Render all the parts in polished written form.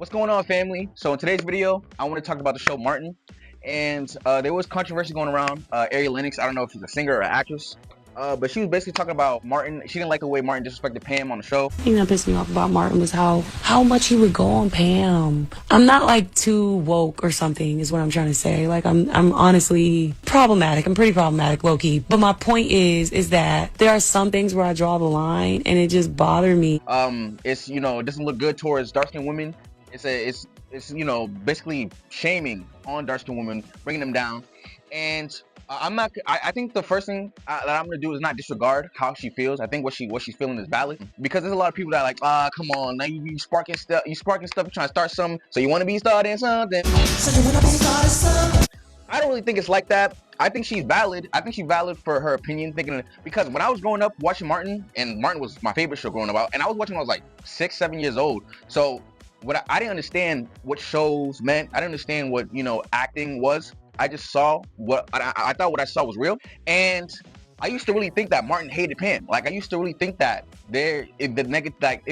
What's going on, family? So in today's video, I want to talk about the show Martin, and there was controversy going around. Ari Lennox, I don't know if she's a singer or an actress, but she was basically talking about Martin. She didn't like the way Martin disrespected Pam on the show. The thing that pissed me off about Martin was how much he would go on Pam. I'm not like too woke or something is what I'm trying to say. Like I'm honestly problematic. I'm pretty problematic, low key. But my point is that there are some things where I draw the line and it just bothered me. It's it doesn't look good towards dark skinned women. It's basically shaming on dark skinned women, bringing them down, and I'm not. I think the first thing that I'm gonna do is not disregard how she feels. I think what she's feeling is valid, because there's a lot of people that are like, come on, now you sparking stuff, you trying to start something, so you want to be starting something. I don't really think it's like that. I think she's valid. I think she's valid for her opinion, thinking, because when I was growing up watching Martin, and Martin was my favorite show growing up, and I was watching when I was like 6, 7 years old. So I didn't understand what shows meant. I didn't understand what acting was. I just saw what I thought what I saw was real, and I used to really think that Martin hated Pam. Like, I used to really think that it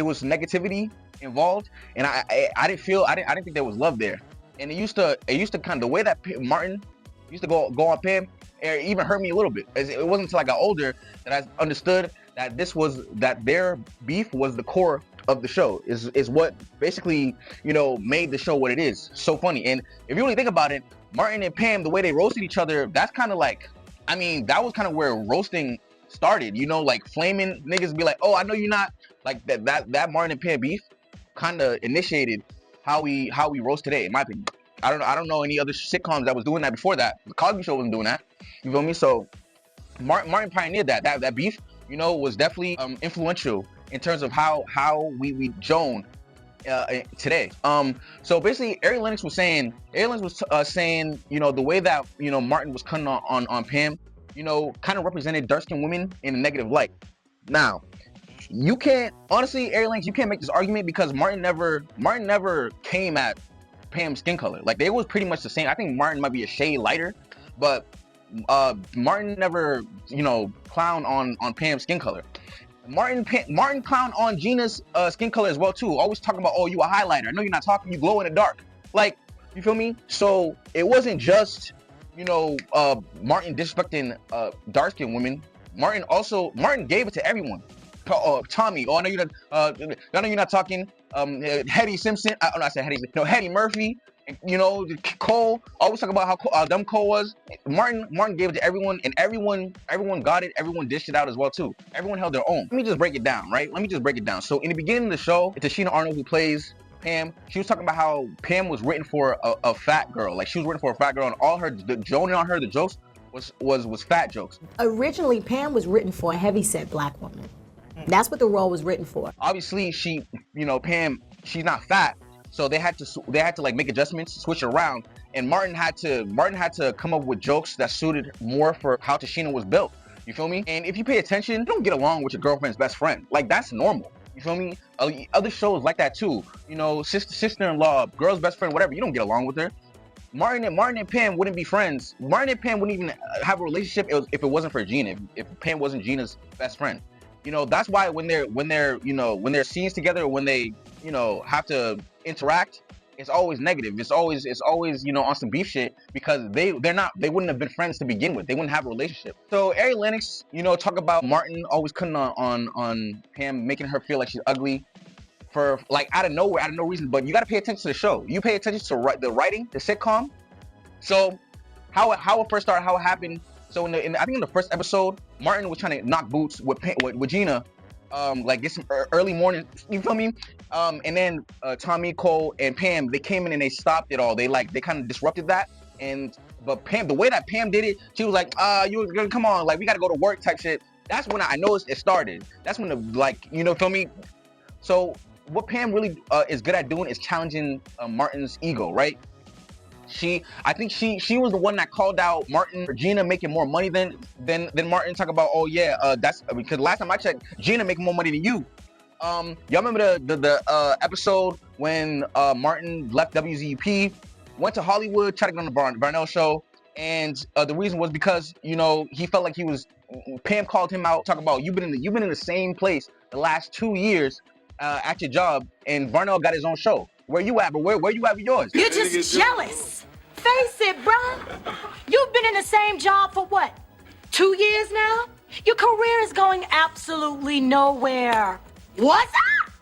was negativity involved, and I didn't think there was love there. And it used to kind of, the way that Martin used to go on Pam, it even hurt me a little bit. It wasn't until I got older that I understood that their beef was the core of the show, is what basically made the show what it is. So funny. And if you really think about it, Martin and Pam, the way they roasted each other, that's kind of like, I mean, that was kind of where roasting started. Like, flaming niggas be like, oh, I know you're not like that Martin and Pam beef kind of initiated how we roast today, in my opinion. I don't know any other sitcoms that was doing that before that. The Cosby Show wasn't doing that. You feel me? So Martin pioneered that beef. Was definitely influential in terms of how we joan today. So basically, Ari Lennox was saying, the way that Martin was cutting on Pam, kind of represented dark skinned women in a negative light. Now, you can't, honestly, Ari Lennox, you can't make this argument, because Martin never came at Pam's skin color. Like, they was pretty much the same. I think Martin might be a shade lighter, but Martin never clown on Pam's skin color. Martin clown on Gina's skin color as well too. Always talking about, oh, you a highlighter, I know you're not talking, you glow in the dark. Like, you feel me? So it wasn't just Martin disrespecting dark skinned women. Martin gave it to everyone. Tommy, I know you're not talking. Hetty Simpson, I said Hetty, no, Hetty Murphy, Cole. Always talk about how dumb Cole was. Martin gave it to everyone, and everyone got it. Everyone dished it out as well too. Everyone held their own. Let me just break it down, right? So in the beginning of the show, it's Tashina Arnold who plays Pam. She was talking about how Pam was written for a fat girl. Like, she was written for a fat girl, and all the joning on her, the jokes was fat jokes. Originally, Pam was written for a heavyset black woman. That's what the role was written for. Obviously, Pam, she's not fat, so they had to like make adjustments, switch it around, and Martin had to come up with jokes that suited more for how Tashina was built. You feel me? And if you pay attention, you don't get along with your girlfriend's best friend. Like, that's normal. You feel me? Other shows like that too. Sister-in-law, girl's best friend, whatever. You don't get along with her. Martin and Pam wouldn't be friends. Martin and Pam wouldn't even have a relationship if it wasn't for Gina. If Pam wasn't Gina's best friend. That's why when they're scenes together, when they have to interact, it's always negative. It's always on some beef shit, because they wouldn't have been friends to begin with. They wouldn't have a relationship. So Ari Lennox, talk about Martin always cutting on Pam, making her feel like she's ugly for, like, out of nowhere, out of no reason. But you got to pay attention to the show. You pay attention to the writing, the sitcom. So how it first started, how it happened. So I think in the first episode, Martin was trying to knock boots with Gina, like, get some early morning. You feel me? And then Tommy, Cole, and Pam, they came in and they stopped it all. They kind of disrupted that. But Pam, the way that Pam did it, she was like, you're gonna come on, like, we gotta go to work type shit. That's when I know it started. That's when feel me? So what Pam really is good at doing is challenging Martin's ego, right? I think she was the one that called out Martin for Gina making more money than Martin. Talk about, oh yeah, that's because last time I checked, Gina making more money than you. Y'all remember the episode when Martin left WZUP, went to Hollywood, tried to get on the Barnell show, and the reason was because he felt like Pam called him out, talking about, you've been in the same place the last 2 years at your job, and Barnell got his own show. Where you at? But where you at with yours? You're just jealous. Face it, bruh. You've been in the same job for what? 2 years now? Your career is going absolutely nowhere. What's up?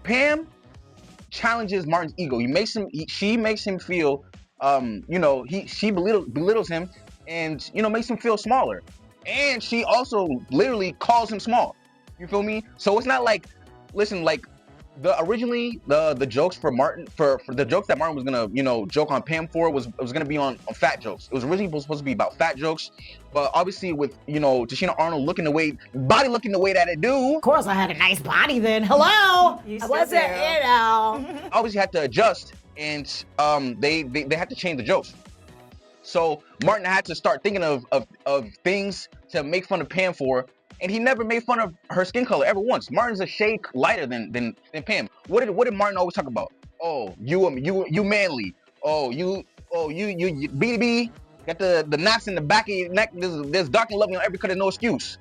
Pam challenges Martin's ego. She makes him feel, she belittles him, and makes him feel smaller. And she also literally calls him small. You feel me? So it's not like, listen, like originally the jokes for Martin for the jokes that Martin was gonna joke on Pam for was gonna be on fat jokes. It was originally supposed to be about fat jokes, but obviously with Tichina Arnold looking the way that it do. Of course, I had a nice body then. Hello, I wasn't, Obviously had to adjust, and they had to change the jokes. So Martin had to start thinking of things to make fun of Pam for. And he never made fun of her skin color ever once. Martin's a shade lighter than Pam. What did Martin always talk about? Oh, you manly. You BB got the knots in the back of your neck. There's dark and lovely on every cut of no excuse.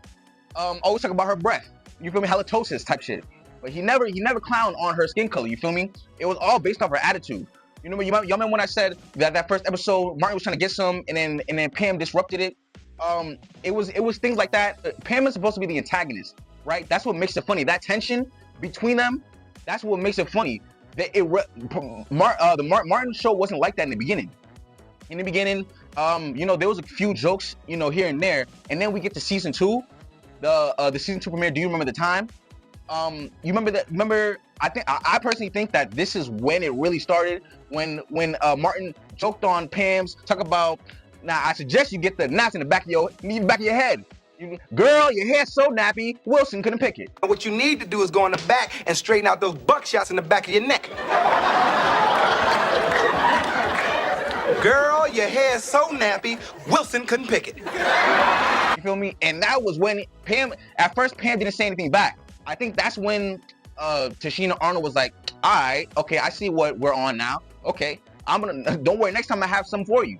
Always talk about her breath. You feel me? Halitosis type shit. But he never clowned on her skin color. You feel me? It was all based off her attitude. Y'all remember when I said that first episode Martin was trying to get some, and then Pam disrupted it. It was things like that. Pam is supposed to be the antagonist, right? That's what makes it funny. That tension between them, that's what makes it funny. The Martin show wasn't like that in the beginning. In the beginning, there was a few jokes, here and there, and then we get to season 2, the season 2 premiere. Do you remember the time? You remember that? Remember? I personally think that this is when it really started. When Martin joked on Pam's talk about. Now, I suggest you get the knots in the back of your head. Girl, your hair's so nappy, Wilson couldn't pick it. What you need to do is go in the back and straighten out those buckshots in the back of your neck. Girl, your hair's so nappy, Wilson couldn't pick it. You feel me? And that was when at first Pam didn't say anything back. I think that's when Tichina Arnold was like, all right, okay, I see what we're on now. Okay, don't worry, next time I have some for you.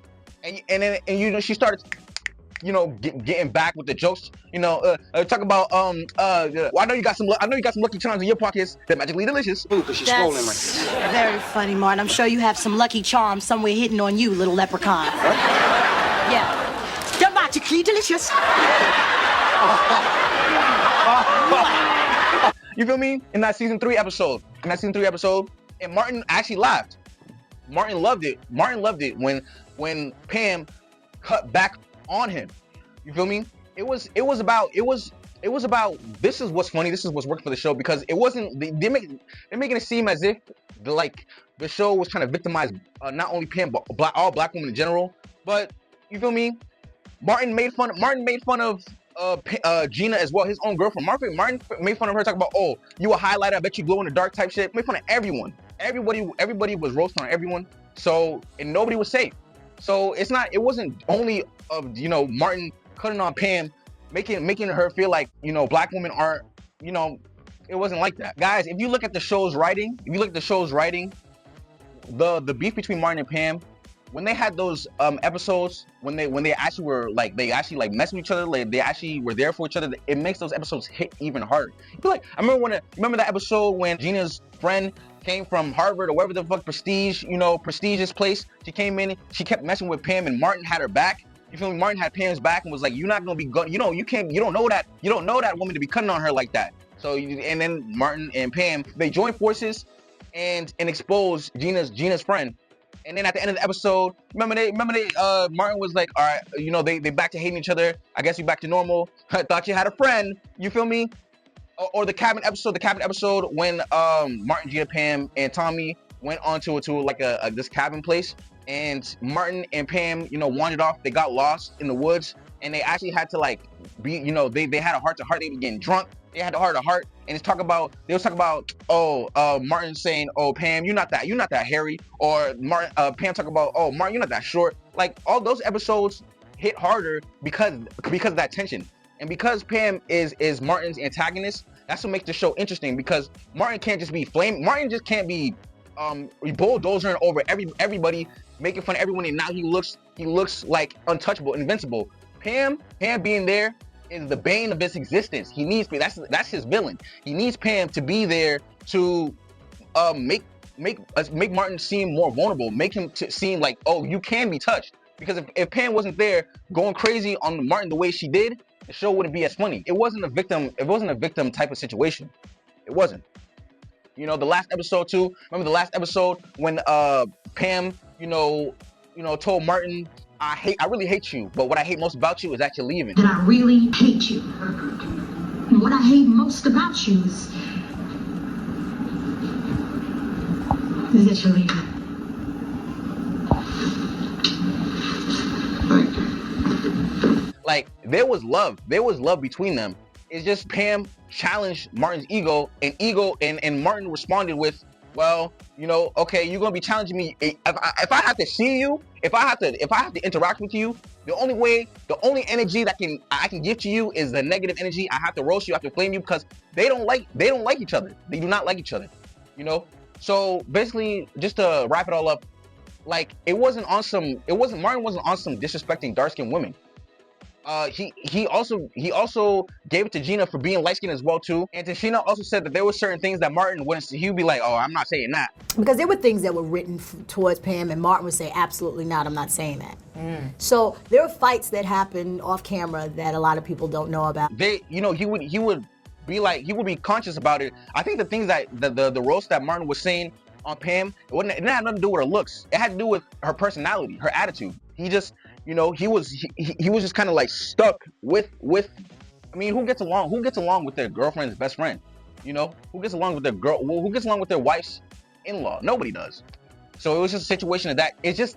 And then she started, getting back with the jokes. Talk about I know you got some Lucky Charms in your pockets. They're magically delicious. Ooh, 'cause she's swollen right. Very funny, Martin. I'm sure you have some Lucky Charms somewhere hidden on you, little leprechaun. What? Yeah, they're magically delicious. You feel me? In that season 3 episode, and Martin actually laughed. Martin loved it. Martin loved it when Pam cut back on him. You feel me? It was about this is what's funny. This is what's working for the show, because it wasn't they're making it seem as if the show was trying to victimize not only Pam but all black women in general. But you feel me? Martin made fun of Gina as well, his own girlfriend. Martin made fun of her, talking about, oh, you a highlighter, I bet you glow in the dark type shit. Made fun of everyone. Everybody was roasting on everyone. So, and nobody was safe. So it wasn't only of Martin cutting on Pam, making her feel like black women aren't, it wasn't like that. Guys, if you look at the show's writing, the beef between Martin and Pam, when they had those episodes, when they actually were messing with each other, like they actually were there for each other, it makes those episodes hit even harder. I remember that episode when Gina's friend came from Harvard or wherever the fuck prestigious place. She came in, she kept messing with Pam, and Martin had her back. You feel me? Martin had Pam's back and was like, "You're not gonna be good. You don't know that woman to be cutting on her like that." So, and then Martin and Pam, they joined forces and exposed Gina's friend. And then at the end of the episode, remember they Martin was like, all right, they back to hating each other. I guess we back to normal. I thought you had a friend. You feel me? Or the cabin episode when Martin, Gina, Pam, and Tommy went on to like this cabin place, and Martin and Pam, wandered off. They got lost in the woods, and they actually had to be, they had a heart to heart. They were getting drunk. They had a heart to heart, and they was talking about Martin saying, oh, Pam, you're not that hairy, or Pam talking about, oh, Martin, you're not that short. Like, all those episodes hit harder because of that tension. And because Pam is Martin's antagonist, that's what makes the show interesting, because Martin can't just be Martin just can't be bulldozering over everybody, making fun of everyone, and now he looks like untouchable, invincible. Pam being there is the bane of his existence. He needs, that's his villain. He needs Pam to be there to make Martin seem more vulnerable, make him seem like, oh, you can be touched. Because if Pam wasn't there going crazy on Martin the way she did, the show wouldn't be as funny. It wasn't a victim type of situation. It wasn't. You know, the last episode too. Remember the last episode when Pam, told Martin, I really hate you, but what I hate most about you is that you're leaving. That I really hate you. And what I hate most about you is that you're leaving. Thank you. Like, there was love between them. It's just Pam challenged Martin's ego, and Martin responded with, well, okay, you're gonna be challenging me. If I have to see you, if I have to interact with you, the only energy that I can give to you is the negative energy. I have to roast you, I have to flame you, because they don't like each other. They do not like each other. So basically, just to wrap it all up, like, Martin wasn't on some disrespecting dark-skinned women. He also gave it to Gina for being light-skinned as well too. And Tashina also said that there were certain things that Martin wouldn't. He would be like, "Oh, I'm not saying that." Because there were things that were written towards Pam, and Martin would say, "Absolutely not. I'm not saying that." So there are fights that happen off camera that a lot of people don't know about. He would be conscious about it. I think the things that the roast that Martin was saying on Pam, it didn't have nothing to do with her looks. It had to do with her personality, her attitude. He just, he was just kind of like stuck with. I mean, who gets along with their girlfriend's best friend? Who gets along with their who gets along with their wife's in-law? Nobody does. So it was just a situation that it just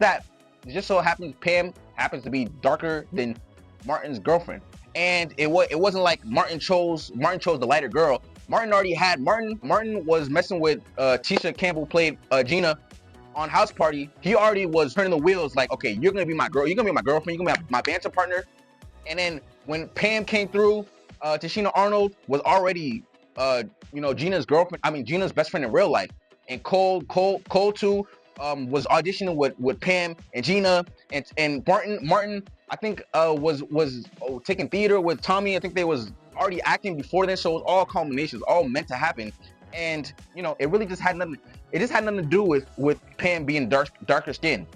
so happens Pam happens to be darker than Martin's girlfriend, and it wasn't like Martin chose the lighter girl. Martin was messing with Tisha Campbell, played Gina on House Party. He already was turning the wheels, like, okay, you're gonna be my girl, you're gonna be my girlfriend, you're gonna be my banter partner. And then when Pam came through, Tashina Arnold was already Gina's girlfriend, Gina's best friend in real life. And Cole too was auditioning with Pam and Gina, and Martin I think was taking theater with Tommy. I think they was already acting before then, so it was all culminations, all meant to happen. And it really just had nothing to do with Pam being darker skinned.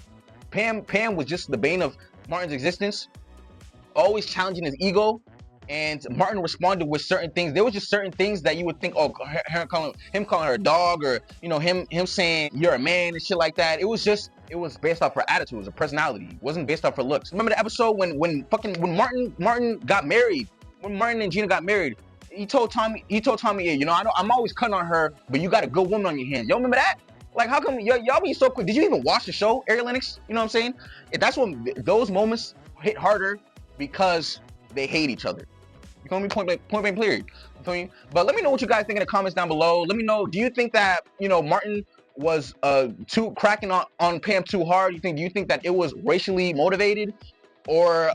Pam was just the bane of Martin's existence, always challenging his ego, and Martin responded with certain things. There was just certain things that you would think, oh, him calling her a dog, or him saying you're a man and shit like that. It was based off her attitude, it was her personality. It wasn't based off her looks. Remember the episode when Martin got married, when Martin and Gina got married, he told Tommy, yeah, I'm always cutting on her, but you got a good woman on your hands. Y'all remember that? Like, how come y'all be so quick? Did you even watch the show, Ari Lennox? You know what I'm saying? That's when those moments hit harder, because they hate each other. You feel me? Point blank period. You feel me? But let me know what you guys think in the comments down below. Let me know, do you think that Martin was too cracking on Pam too hard? Do you think that it was racially motivated, or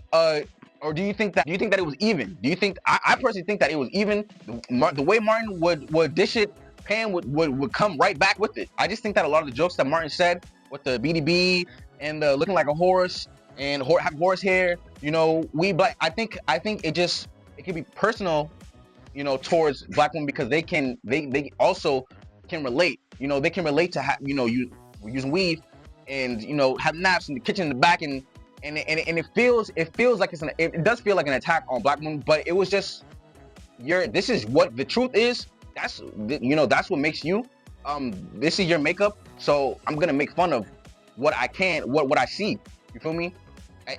do you think that it was even? Do you think I personally think that it was even? The way Martin would dish it, Pam would come right back with it. I just think that a lot of the jokes that Martin said with the BDB and the looking like a horse and have horse hair, I think it can be personal, towards black women, because they also can relate. They can relate to you using weave and have naps in the kitchen in the back, and it feels like it does feel like an attack on black women, but it was just this is what the truth is. That's what makes you. This is your makeup, so I'm gonna make fun of what I can, what I see. You feel me?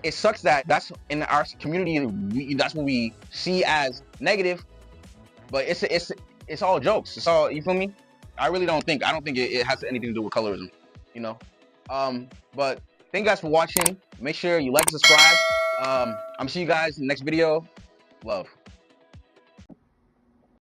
It sucks that that's in our community, that's what we see as negative, but it's all jokes. It's all, you feel me? I don't think it has anything to do with colorism, but thank you guys for watching. Make sure you like and subscribe. I'm see you guys in the next video. Love.